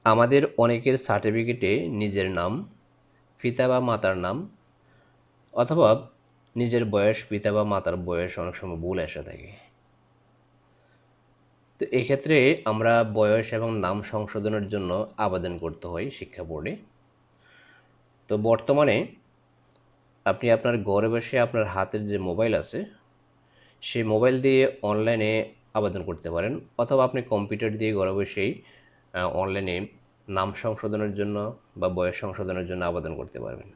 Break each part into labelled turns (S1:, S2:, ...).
S1: আমাদের অনেকের সার্টিফিকেটে নিজের নাম, পিতা বা মাতার নাম অথবা নিজের বয়স, পিতা বা মাতার বয়স অনেক সময় ভুল এসে থাকে। তো এক্ষেত্রে আমরা বয়স এবং নাম সংশোধনের জন্য আবেদন করতে হয় শিক্ষা বোর্ডে। তো বর্তমানে আপনি আপনার ঘরে বসে আপনার হাতের যে মোবাইল আছে সেই মোবাইল দিয়ে অনলাইনে আবেদন করতে পারেন, অথবা আপনি কম্পিউটার দিয়ে ঘরে বসেই অনলাইনে নাম সংশোধনের জন্য বা বয়স সংশোধনের জন্য আবেদন করতে পারবেন।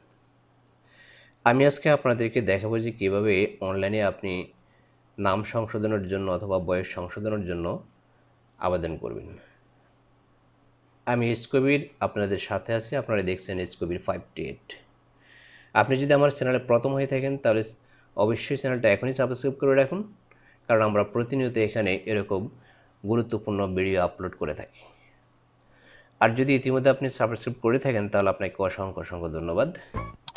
S1: আমি আজকে আপনাদেরকে দেখাবো যে কীভাবে অনলাইনে আপনি নাম সংশোধনের জন্য অথবা বয়স সংশোধনের জন্য আবেদন করবেন। আমি এসকবির আপনাদের সাথে আছি, আপনারা দেখছেন এসকবির 5T8। আপনি যদি আমার চ্যানেলে প্রথম হয়ে থাকেন তাহলে অবশ্যই চ্যানেলটা এখনই সাবস্ক্রাইব করে রাখুন, কারণ আমরা প্রতিনিয়ত এখানে এরকম গুরুত্বপূর্ণ ভিডিও আপলোড করে থাকি। আর যদি ইতিমধ্যে আপনি সাবস্ক্রাইব করে থাকেন তাহলে আপনাকে অসংখ্য অসংখ্য ধন্যবাদ।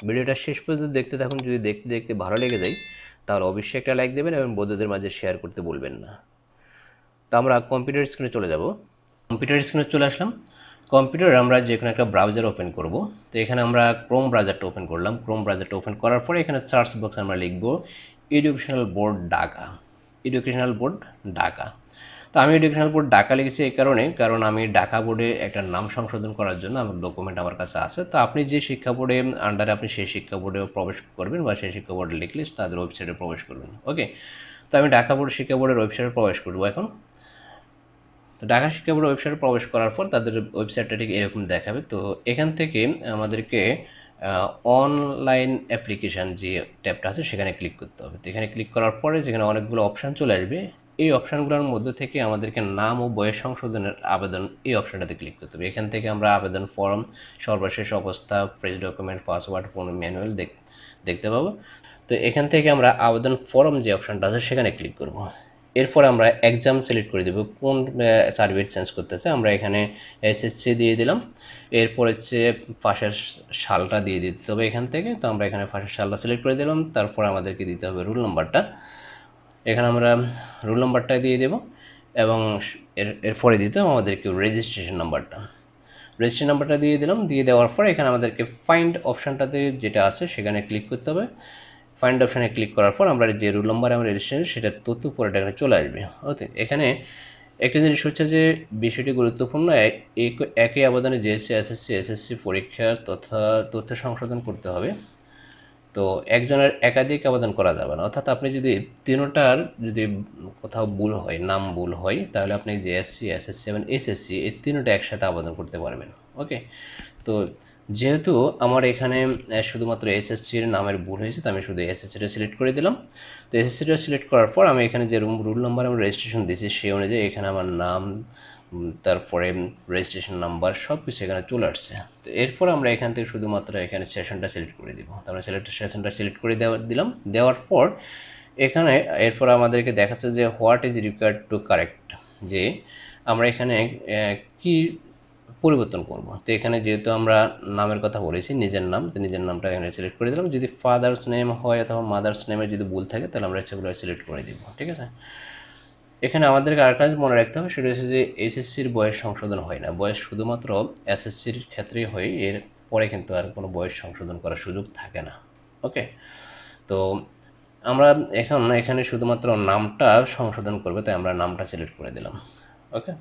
S1: ভিডিওটা শেষ পর্যন্ত দেখতে থাকুন। যদি দেখতে দেখতে ভালো লেগে যায় তাহলে অবশ্যই একটা লাইক দেবেন এবং বন্ধুদের মাঝে শেয়ার করতে ভুলবেন না। তো আমরা কম্পিউটার স্ক্রিনে চলে যাব। কম্পিউটার স্ক্রিনে চলে আসলাম। কম্পিউটারে আমরা যে কোনো একটা ব্রাউজার ওপেন করব। তো এখানে আমরা ক্রোম ব্রাউজারটা ওপেন করলাম। ক্রোম ব্রাউজারটা ওপেন করার পরে এখানে সার্চ বক্সে আমরা লিখব educational board Dhaka. Educational board Dhaka. তো আমি এডুকেশনাল বোর্ড ঢাকা লিখেছি এই কারণে, কারণ আমি ঢাকা বোর্ডে একটা নাম সংশোধন করার জন্য আমার ডকুমেন্ট আমার কাছে আছে। তো আপনি যে শিক্ষা বোর্ডে আন্ডারে আপনি সেই শিক্ষা বোর্ডেও প্রবেশ করবেন বা সেই শিক্ষা বোর্ডে লিখলে তাদের ওয়েবসাইটে প্রবেশ করবেন। ওকে, তো আমি ঢাকা বোর্ড শিক্ষা বোর্ডের ওয়েবসাইটে প্রবেশ করবো এখন। তো ঢাকা শিক্ষা বোর্ড ওয়েবসাইটে প্রবেশ করার পর তাদের ওয়েবসাইটটা ঠিক এরকম দেখাবে। তো এখান থেকে আমাদেরকে অনলাইন অ্যাপ্লিকেশান যে ট্যাবটা আছে সেখানে ক্লিক করতে হবে। তো এখানে ক্লিক করার পরে যেখানে অনেকগুলো অপশান চলে আসবে, এই অপশানগুলোর মধ্যে থেকে আমাদেরকে নাম ও বয়স সংশোধনের আবেদন এই অপশানটাতে ক্লিক করতে হবে। এখান থেকে আমরা আবেদন ফর্ম, সর্বশেষ অবস্থা, fresh document, password, phone manual দেখতে পাবো। তো এখান থেকে আমরা আবেদন ফর্ম যে অপশানটা আছে সেখানে ক্লিক করব। এরপর আমরা এক্সাম সিলেক্ট করে দেব, কোন সার্টিফিকেট চেঞ্জ করতে চাই। আমরা এখানে এসএসসি দিয়ে দিলাম। এরপর হচ্ছে পাশের সালটা দিয়ে দিতে হবে এখান থেকে। তো আমরা এখানে পাশের সালটা সিলেক্ট করে দিলাম। তারপর আমাদেরকে দিতে হবে রোল নাম্বারটা। এখানে আমরা রোল নাম্বারটা দিয়ে দেব এবং এরপরে দিতে হবে আমাদেরকে রেজিস্ট্রেশন নাম্বারটা। রেজিস্ট্রেশন নাম্বারটা দিয়ে দিলাম। দিয়ে দেওয়ার পর এখানে আমাদেরকে ফাইন্ড অপশানটাতে যেটা আছে সেখানে ক্লিক করতে হবে। ফাইন্ড অপশানে ক্লিক করার পর আমরা যে রোল নাম্বার আমরা রেজিস্ট্রেশন সেটার তথ্য পরেটা এখানে চলে আসবে। ওকে, এখানে একটা জিনিস হচ্ছে যে বিষয়টি গুরুত্বপূর্ণ, একই আবেদনে জেএসসি, এসএসসি পরীক্ষার তথ্য সংশোধন করতে হবে। তো একজনের একাধিক আবেদন করা যাবে না, অর্থাৎ আপনি যদি তিনোটার যদি কোথাও ভুল হয়, নাম ভুল হয়, তাহলে আপনি জেএসসি, এসএসসি এবং এসএসসি এই তিনোটা একসাথে আবেদন করতে পারবেন। ওকে, তো যেহেতু আমার এখানে শুধুমাত্র এসএসসির নামের ভুল হয়েছে, তো আমি শুধু এসএসসিটা সিলেক্ট করে দিলাম। তো এসএসসিটা সিলেক্ট করার পর আমি এখানে যে রুল নাম্বার আমি রেজিস্ট্রেশন দিয়েছি সেই অনুযায়ী এখানে আমার নাম, তারপরে রেজিস্ট্রেশন নাম্বার সব কিছু এখানে চলে আসছে। তো এরপর আমরা এখান থেকে শুধুমাত্র এখানে সেশনটা সিলেক্ট করে দিব। তারপরে সেশনটা সিলেক্ট করে দিলাম। দেওয়ার পর এখানে এরপর আমাদেরকে দেখাচ্ছে যে what is required to correct, যে আমরা এখানে কি পরিবর্তন করব। তো এখানে যেহেতু আমরা নামের কথা বলেছি, নিজের নাম, তো নিজের নামটা এখানে সিলেক্ট করে দিলাম। যদি ফাদার্স নেম হয় অথবা মাদার্স নেমে যদি ভুল থাকে তাহলে আমরা সেগুলো সিলেক্ট করে দিব। ঠিক আছে, এখানে আমাদেরকে আরেকটা মনে রাখতে হবে, সেটা হচ্ছে যে এইচএসসির বয়স সংশোধন হয় না, বয়স শুধুমাত্র এসএসসির ক্ষেত্রেই হয়, এর পরে কিন্তু আর কোনো বয়স সংশোধন করার সুযোগ থাকে না। ওকে, তো আমরা এখানে শুধুমাত্র নামটা সংশোধন করবে, তাই আমরা নামটা সিলেক্ট করে দিলাম। ওকে,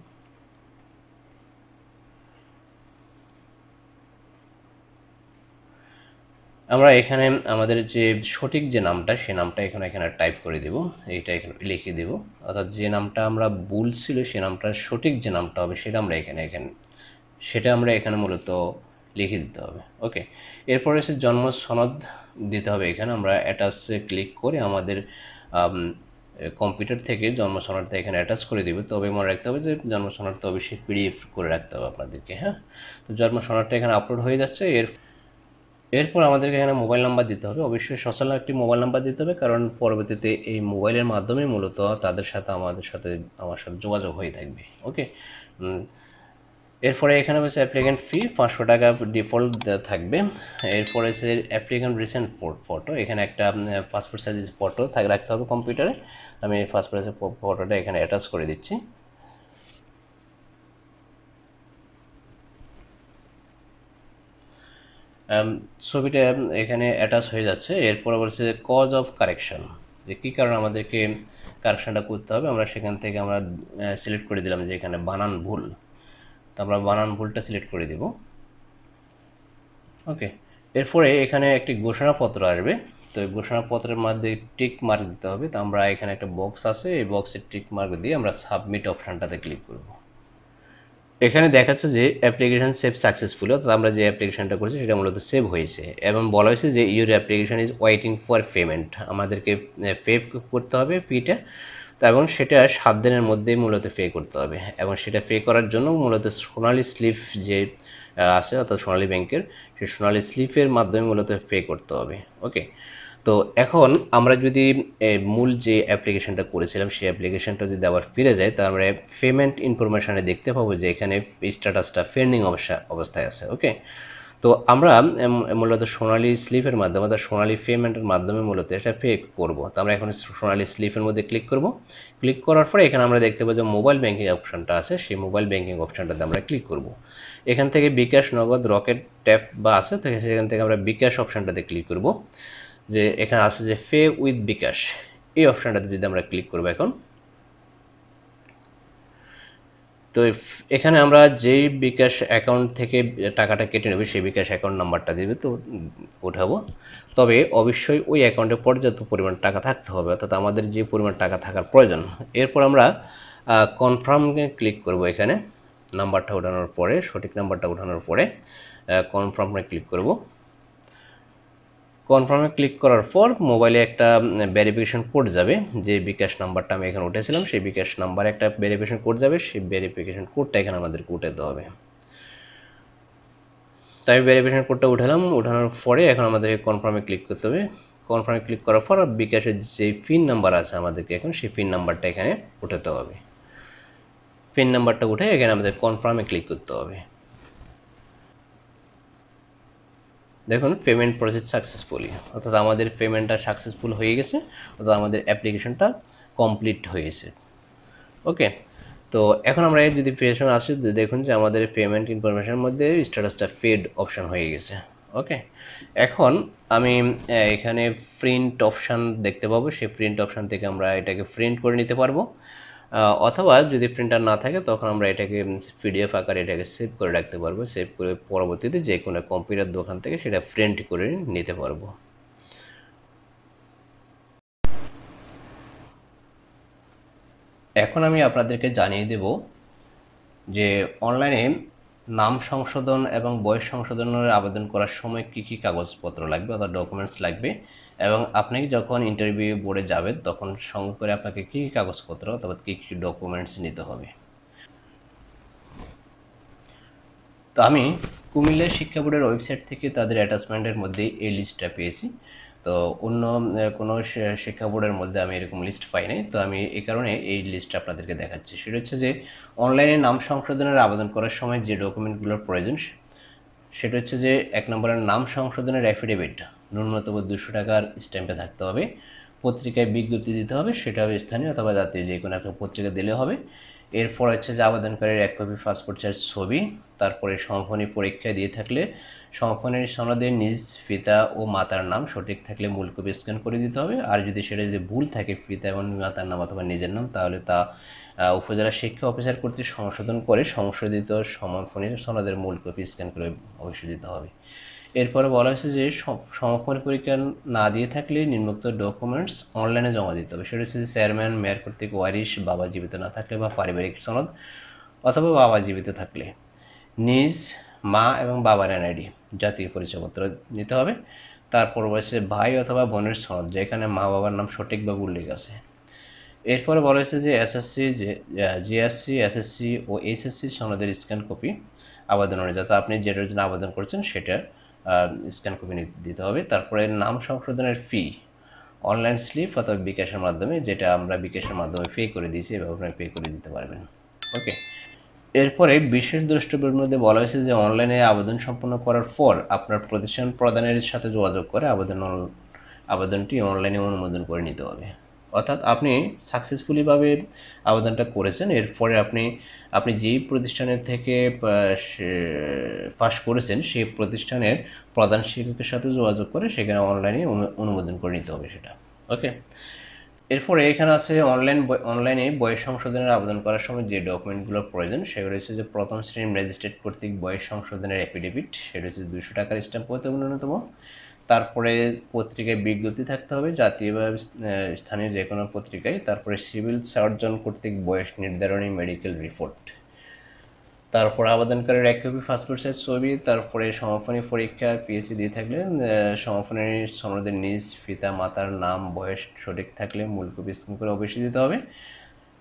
S1: আমরা এখানে আমাদের যে সঠিক যে নামটা সেই নামটা এখানে টাইপ করে দেব, এইটা এখানে লিখে দেব। অর্থাৎ যে নামটা আমরা ভুল ছিল সেই নামটার সঠিক যে নামটা হবে সেটা আমরা এখানে মূলত লিখে দিতে হবে। ওকে, এরপরে হচ্ছে জন্ম সনদ দিতে হবে। এখানে আমরা অ্যাটাচে ক্লিক করে আমাদের কম্পিউটার থেকে জন্ম সনদটা এখানে অ্যাটাচ করে দেবে। তবে মনে রাখতে হবে যে জন্ম সনদটা অবশ্যই পিডিএফ করে রাখতে হবে আপনাদেরকে। হ্যাঁ, তো জন্ম সনদটা এখানে আপলোড হয়ে যাচ্ছে। এরপর আমাদেরকে এখানে মোবাইল নাম্বার দিতে হবে, অবশ্যই সচল একটি মোবাইল নাম্বার দিতে হবে, কারণ পরবর্তীতে এই মোবাইলের মাধ্যমে মূলত আমার সাথে যোগাযোগ হয়ে থাকবে। ওকে, এরপরে এখানে হচ্ছে অ্যাপ্লিকেন্ট ফি 500 টাকা ডিফল্ট থাকবে। এরপরে হচ্ছে অ্যাপ্লিকেন্ট রিসেন্ট ফটো, এখানে একটা পাসপোর্ট সাইজ ফটো রাখতে হবে কম্পিউটারে। আমি পাসপোর্ট সাইজ ফটোটা এখানে অ্যাটাচ করে দিচ্ছি। ছবিটা এখানে অ্যাটাচ হয়ে যাচ্ছে। এরপর বলছে যে কজ অফ কারেকশন, যে কী কারণে আমাদেরকে কারেকশনটা করতে হবে। আমরা সেখান থেকে আমরা সিলেক্ট করে দিলাম যে এখানে বানান ভুল, তো আমরা বানান ভুলটা সিলেক্ট করে দিব। ওকে, এরপরে এখানে একটি ঘোষণাপত্র আসবে। তো এই ঘোষণাপত্রের মধ্যে টিক মার্ক দিতে হবে। তো আমরা এখানে একটা বক্স আছে, এই বক্সে টিক মার্ক দিয়ে আমরা সাবমিট অপশানটাতে ক্লিক করব। এখানে দেখাচ্ছে যে অ্যাপ্লিকেশন সেভ সাকসেসফুল, অর্থাৎ আমরা যে অ্যাপ্লিকেশনটা করেছি সেটা মূলত সেভ হয়েছে, এবং বলা হয়েছে যে your application is waiting for payment, আমাদেরকে পে করতে হবে ফিটা। তো এবং সেটা 7 দিনের মধ্যেই মূলত পে করতে হবে, এবং সেটা পে করার জন্য মূলত সোনালী স্লিপ যে আছে অর্থাৎ সোনালী ব্যাংকের, সেই সোনালী স্লিপের মাধ্যমে মূলত পে করতে হবে। ওকে, তো এখন আমরা যদি মূল যে অ্যাপ্লিকেশনটা করেছিলাম সেই অ্যাপ্লিকেশনটা যদি আবার ফিরে যায়, তাহলে আমরা পেমেন্ট ইনফরমেশানে দেখতে পাবো যে এখানে স্ট্যাটাসটা পেন্ডিং অবস্থায় আছে। ওকে, তো আমরা মূলত সোনালী স্লিপের মাধ্যমে অর্থাৎ সোনালী পেমেন্টের মাধ্যমে মূলত এটা পে করব। তো আমরা এখন সোনালী স্লিপের মধ্যে ক্লিক করব। ক্লিক করার পরে এখানে আমরা দেখতে পাবো যে মোবাইল ব্যাঙ্কিং অপশানটা আছে, সেই মোবাইল ব্যাঙ্কিং অপশানটাতে আমরা ক্লিক করব। এখান থেকে বিকাশ, নগদ, রকেট, ট্যাপ বা আছে, তো সেখান থেকে আমরা বিকাশ অপশানটাতে ক্লিক করব। যে এখানে আছে যে পে উইথ বিকাশ, এই অপশানটাতে যদি আমরা ক্লিক করব এখন, তো এখানে আমরা যেই বিকাশ অ্যাকাউন্ট থেকে টাকাটা কেটে নেবে সেই বিকাশ অ্যাকাউন্ট নাম্বারটা দিবে, তো উঠাবো। তবে অবশ্যই ওই অ্যাকাউন্টে পর্যাপ্ত পরিমাণ টাকা থাকতে হবে, অর্থাৎ আমাদের যে পরিমাণ টাকা থাকার প্রয়োজন। এরপর আমরা কনফার্মে ক্লিক করব। এখানে নাম্বারটা ওঠানোর পরে, সঠিক নাম্বারটা ওঠানোর পরে কনফার্মে ক্লিক করব। কনফার্মে ক্লিক করার পর মোবাইলে একটা ভেরিফিকেশন কোড যাবে, যে বিকাশ নাম্বারটা আমি এখানে উঠেছিলাম সেই বিকাশ নাম্বারে একটা ভেরিফিকেশন কোড যাবে, সেই ভেরিফিকেশন কোডটা এখানে আমাদেরকে উঠাতে হবে। তাই ভেরিফিকেশন কোডটা উঠালাম, উঠানোর পরে এখন আমাদেরকে কনফার্মে ক্লিক করতে হবে। কনফার্মে ক্লিক করার পর বিকাশের যে পিন নাম্বার আছে আমাদেরকে এখন সেই পিন নাম্বারটা এখানে উঠাতে হবে। পিন নাম্বারটা উঠে এখানে আমাদের কনফার্মে ক্লিক করতে হবে। দেখুন পেমেন্ট প্রসেস সাকসেসফুলি, অর্থাৎ আমাদের পেমেন্টটা সাকসেসফুল হয়ে গেছে, অর্থাৎ আমাদের অ্যাপ্লিকেশনটা কমপ্লিট হয়ে গেছে। ওকে, তো এখন আমরা যদি পেছন আসি, দেখুন যে আমাদের পেমেন্ট ইনফরমেশনের মধ্যে স্ট্যাটাসটা ফেড অপশান হয়ে গেছে। ওকে, এখন আমি এখানে প্রিন্ট অপশান দেখতে পাবো, সেই প্রিন্ট অপশান থেকে আমরা এটাকে প্রিন্ট করে নিতে পারবো, অথবা যদি প্রিন্টার না থাকে তখন আমরা এটাকে পিডিএফ আকারে এটাকে সেভ করে রাখতে পারবো। সেভ করে পরবর্তীতে যে কোনো কম্পিউটার দোকান থেকে সেটা প্রিন্ট করে নিতে পারবো। এখন আমি আপনাদেরকে জানিয়ে দেব যে অনলাইনে নাম সংশোধন এবং বয়স সংশোধনের আবেদন করার সময় কী কী কাগজপত্র লাগবে অর্থাৎ ডকুমেন্টস লাগবে, এবং আপনি যখন ইন্টারভিউ বোর্ডে যাবেন তখন সঙ্গে করে আপনাকে কী কী কাগজপত্র অথবা কী কী ডকুমেন্টস নিতে হবে। তো আমি কুমিল্লা শিক্ষা বোর্ডের ওয়েবসাইট থেকে তাদের অ্যাটাচমেন্টের মধ্যে এই লিস্টটা পেয়েছি। তো অন্য কোনো শিক্ষা বোর্ডের মধ্যে আমি এরকম লিস্ট পাই নাই, তো আমি এই কারণে এই লিস্টটা আপনাদেরকে দেখাচ্ছি। সেটা হচ্ছে যে অনলাইনে নাম সংশোধনের আবেদন করার সময় যে ডকুমেন্টগুলোর প্রয়োজন, সেটা হচ্ছে যে 1 নম্বরের নাম সংশোধনের অ্যাফিডেভিট ন্যূনতম 200 টাকার স্ট্যাম্পে থাকতে হবে। পত্রিকায় বিজ্ঞপ্তি দিতে হবে, সেটা হবে স্থানীয় অথবা জাতীয় যে কোনো একটা পত্রিকা দিলে হবে। এরপর হচ্ছে যে আবেদনকারীর 1 কপি পাসপোর্ট সাইজ ছবি, তারপরে সমাপনী পরীক্ষায় দিয়ে থাকলে সমাপনীর সনদে নিজ পিতা ও মাতার নাম সঠিক থাকলে মূল কপি স্ক্যান করে দিতে হবে। আর সেটা যদি ভুল থাকে পিতা এবং মাতার নাম অথবা নিজের নাম, তাহলে তা উপজেলা শিক্ষা অফিসার কর্তৃক সংশোধন করে সংশোধিত সমাপনীর সনদের মূল কপি স্ক্যান করে অবশ্যই দিতে হবে। এরপরে বলা হয়েছে যে সমাপনী পরীক্ষা না দিয়ে থাকলে নিম্নোক্ত ডকুমেন্টস অনলাইনে জমা দিতে হবে। সেটা হচ্ছে যে চেয়ারম্যান, মেয়র কর্তৃক ওয়ারিশ, বাবা জীবিত না থাকলে বা পারিবারিক সনদ, অথবা বাবা জীবিত থাকলে নিজ মা এবং বাবার এনআইডি জাতীয় পরিচয়পত্র নিতে হবে। তারপর বলেছে ভাই অথবা বোনের সনদ, যেখানে মা বাবার নাম সঠিকভাবে উল্লেখ আছে। এরপরে বলা হয়েছে যে এসএসসি, জিএসসি, এসএসসি ও এইচএসসি সনদের স্ক্যান কপি আবেদন অনুযায়ী, যাতে আপনি যেটার জন্য আবেদন করছেন সেটা স্ক্যান কপি দিতে হবে। তারপরে নাম সংশোধনের ফি অনলাইন স্লিপ অথবা বিকাশের মাধ্যমে, যেটা আমরা বিকাশের মাধ্যমে পে করে দিয়েছি এভাবে আপনি পে করে দিতে পারবেন। ওকে, এরপরে বিশেষ দ্রষ্টব্যের মধ্যে বলা হয়েছে যে অনলাইনে আবেদন সম্পন্ন করার পর আপনার প্রতিষ্ঠান প্রদানের সাথে যোগাযোগ করে আবেদনটি অনলাইনে অনুমোদন করে নিতে হবে। অর্থাৎ আপনি সাকসেসফুলিভাবে আবেদনটা করেছেন, এরপরে আপনি যেই প্রতিষ্ঠানের থেকে পাস করেছেন সেই প্রতিষ্ঠানের প্রধান শিক্ষকের সাথে যোগাযোগ করে সেখানে অনলাইনে অনুমোদন করে নিতে হবে সেটা। ওকে। এরপরে এখানে আছে অনলাইনে বয়স সংশোধনের আবেদন করার সময় যে ডকুমেন্টগুলোর প্রয়োজন সেগুলো হচ্ছে যে প্রথম শ্রেণীর ম্যাজিস্ট্রেট কর্তৃক বয়স সংশোধনের অ্যাফিডেভিট, সেটা হচ্ছে 200 টাকার স্ট্যাম্প হতে হবে ন্যূনতম। তারপরে পত্রিকায় বিজ্ঞপ্তি থাকতে হবে জাতীয় বা স্থানীয় যে কোনো পত্রিকায়। তারপরে সিভিল সার্জন কর্তৃক বয়স নির্ধারণী মেডিকেল রিপোর্ট। তারপর আবেদনকারীর 1 কপি পাসপোর্ট সাইজ ছবি। তারপরে সমাপনী পরীক্ষা পিএসসি দিয়ে থাকলে সমাপনী সনদের নিজ পিতা মাতার নাম বয়স সঠিক থাকলে মূল কপি স্ক্যান করে অবশ্যই দিতে হবে।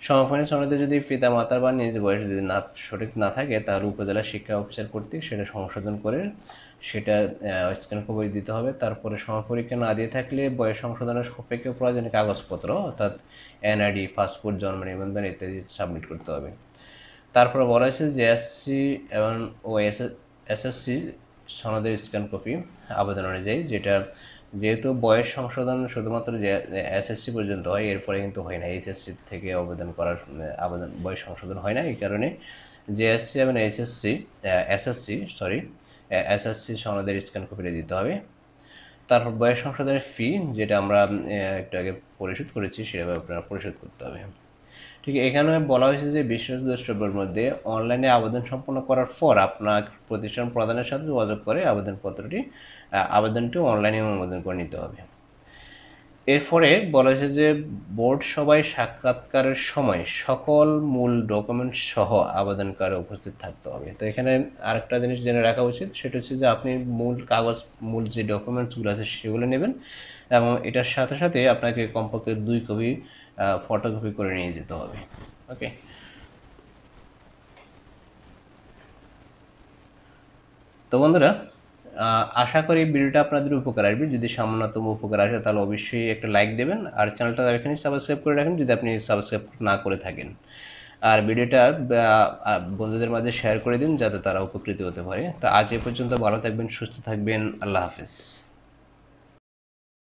S1: সমাপনী সনদে যদি পিতা মাতার বা নিজ বয়স যদি সঠিক না থাকে তাহলে উপজেলা শিক্ষা অফিসার কর্তৃক সেটা সংশোধন করে সেটা স্ক্যান কপি দিতে হবে। তারপরে সমাপরীক্ষা না দিয়ে থাকলে বয়স সংশোধনের সাপেক্ষে প্রয়োজনীয় কাগজপত্র অর্থাৎ এনআইডি, পাসপোর্ট, জন্ম নিবন্ধন ইত্যাদি সাবমিট করতে হবে। তারপরে বলা হয়েছে যে এসসি এবং এসএসসি সনদের স্ক্যান কপি আবেদন অনুযায়ী, যেটা যেহেতু বয়স সংশোধন শুধুমাত্র যে এসএসসি পর্যন্ত হয়, এরপরে কিন্তু হয় না, এইচএসসি থেকে আবেদন বয়স সংশোধন হয় না। এই কারণে জেএসসি এবং এসএসসি সনদের স্ক্যান কপিটা দিতে হবে। তারপর বয়স সংশোধনের ফি যেটা আমরা একটু আগে পরিশোধ করেছি সেভাবে আপনারা পরিশোধ করতে হবে। ঠিক এখানে বলা হয়েছে যে বিশেষ দ্রষ্টব্যের মধ্যে অনলাইনে আবেদন সম্পন্ন করার পর আপনার প্রতিষ্ঠান প্রদানের সাথে যোগাযোগ করে আবেদনটি অনলাইনে অনুমোদন করে নিতে হবে। এরপরে বলা হয়েছে যে বোর্ড সভায় সাক্ষাৎকারের সময় সকল মূল ডকুমেন্ট সহ আবেদনকারী উপস্থিত থাকতে হবে। তো এখানে আরেকটা জিনিস জেনে রাখা উচিত, সেটা হচ্ছে যে আপনি মূল যে ডকুমেন্টসগুলো আছে সেগুলো নেবেন এবং এটার সাথে সাথে আপনাকে কমপক্ষে 2 কপি ফটোকপি করে নিয়ে যেতে হবে। ওকে। তো বন্ধুরা, আশা করি ভিডিওটা আপনাদের উপকার আসবে। যদি সামান্যতম উপকার আসে তাহলে অবশ্যই একটা লাইক দেবেন আর চ্যানেলটা এখানে সাবস্ক্রাইব করে রাখেন যদি আপনি সাবস্ক্রাইব না করে থাকেন। আর ভিডিওটা বন্ধুদের মাঝে শেয়ার করে দিন যাতে তারা উপকৃত হতে পারে। তো আজ এ পর্যন্ত, ভালো থাকবেন, সুস্থ থাকবেন, আল্লাহ হাফেজ।